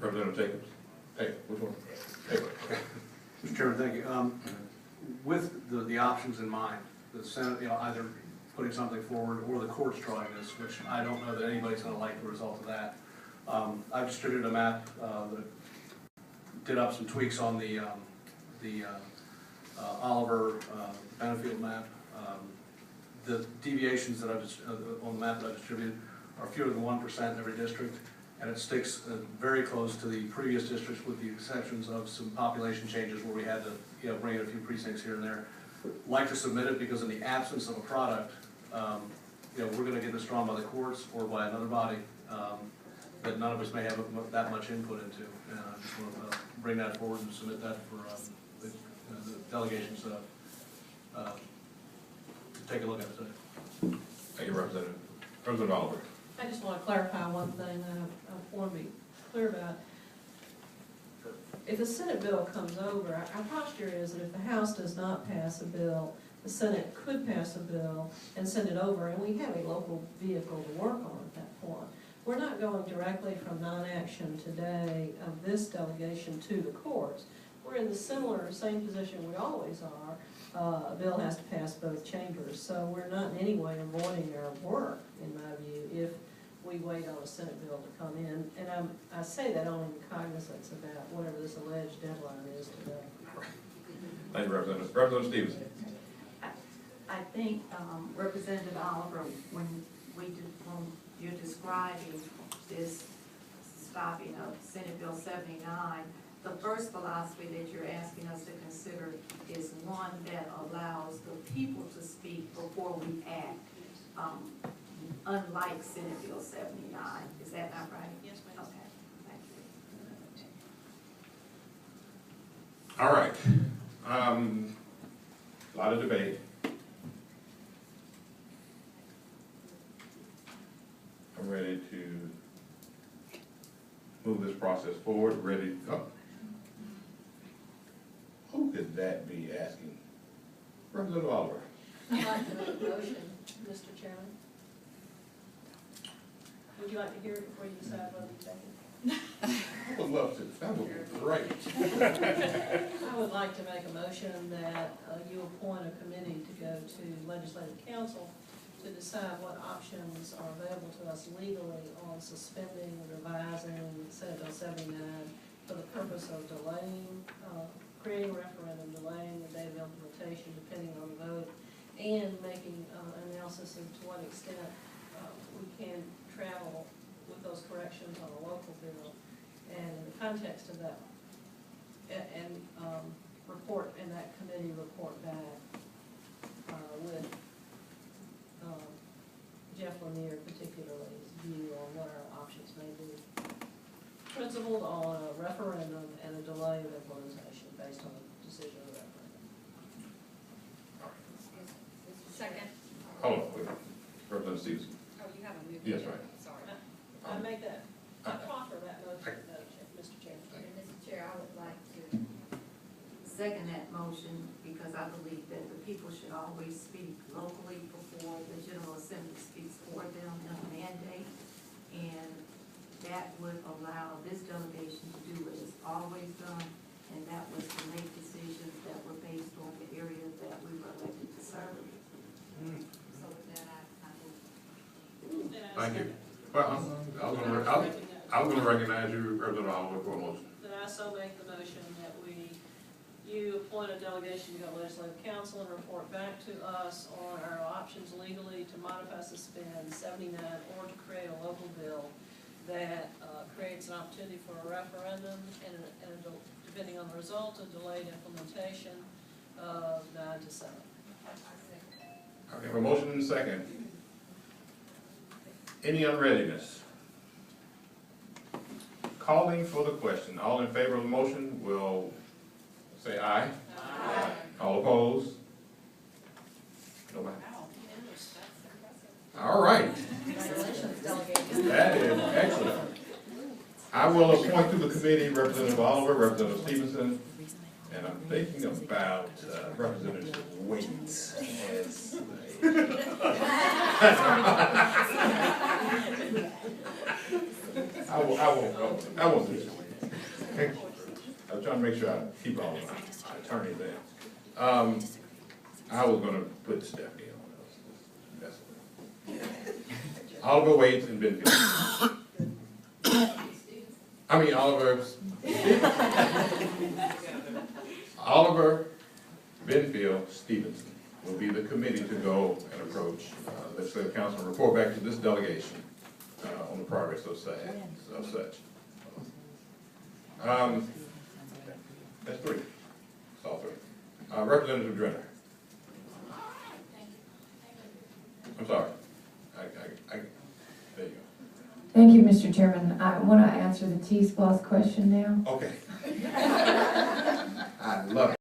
Representative Taylor, which one? Taylor, okay. Mr. Chairman, thank you. With the options in mind, the Senate, either putting something forward or the courts drawing this, which I don't know that anybody's gonna like the result of that. I've distributed a map that did up some tweaks on the Oliver Benefield map. The deviations that on the map that I distributed are fewer than 1% in every district, and it sticks very close to the previous districts, with the exceptions of some population changes where we had to bring in a few precincts here and there. Like to submit it because in the absence of a product, we're going to get this drawn by the courts or by another body that none of us may have that much input into. And I just want to bring that forward and submit that for the delegations to take a look at it today. Thank you, Representative. Representative Oliver. I just want to clarify one thing that I want to be clear about. If the Senate bill comes over, our posture is that if the House does not pass a bill, the Senate could pass a bill and send it over, and we have a local vehicle to work on at that point. We're not going directly from non-action today of this delegation to the courts. We're in the same position we always are. A bill has to pass both chambers, so we're not in any way avoiding our work, in my view, if we wait on a Senate bill to come in. And I say that only in cognizance about whatever this alleged deadline is today. Thank you, Representative. Representative Stevenson. I think Representative Oliver, when you're describing this stopping of Senate Bill 79, the first philosophy that you're asking us to consider is one that allows the people to speak before we act, unlike Senate Bill 79. Is that not right? Yes, ma'am. Okay, thank you. All right. A lot of debate. I'm ready to move this process forward. Ready to go. Who could that be asking? Representative Oliver. I'd like to make a motion, Mr. Chairman. Would you like to hear it before you decide whether you take it? I would love to. That would be great. I would like to make a motion that you appoint a committee to go to Legislative Council to decide what options are available to us legally on suspending or revising Senate Bill 79 for the purpose of delaying, creating a referendum, delaying the date of implementation depending on the vote, and making an analysis of to what extent we can travel with those corrections on a local bill. And in the context of that, and report, and that committee report back with Jeff Lanier particularly's view on what our options may be. Principled on a referendum and a delay of implementation based on the decision of the referendum. Second. Hold on, wait. Representative Stevenson. Oh, you have a new. Yes, right. Sorry. I make that, I proffer that motion, Mr. Chairman. And Mr. Chair, I would like to second that motion because I believe that the people should always speak locally before the General Assembly speaks for them in a mandate. And that would allow this delegation to do what it's always done, and that was to make decisions that were based on the area that we were elected to serve. So with that, I will. Thank you. Well, I'm going to recognize you, Representative Oliver, for a motion. Then I so make the motion that you appoint a delegation to go to Legislative Council and report back to us on our options legally to modify, suspend 79, or to create a local bill that creates an opportunity for a referendum and depending on the result, a delayed implementation of 9 to 7. Okay, have a motion and a second. Any unreadiness? Calling for the question. All in favor of the motion will say aye. Aye. All opposed? Nobody. All right. Congratulations, delegate. That is excellent. I will appoint to the committee Representative Oliver, Representative Stevenson, and I'm thinking about Representative Waits as I won't go. I won't do it. I was trying to make sure I keep all of my attorneys in. I was gonna put Stephanie on those. Oliver Waits and Benfield. Oliver Benfield Stevenson will be the committee to go and approach legislative council and report back to this delegation on the progress of such. That's three. That's all three. Representative Drenner. I'm sorry. There you go. Thank you, Mr. Chairman. I want to answer the T-SPOS question now. Okay. I love it.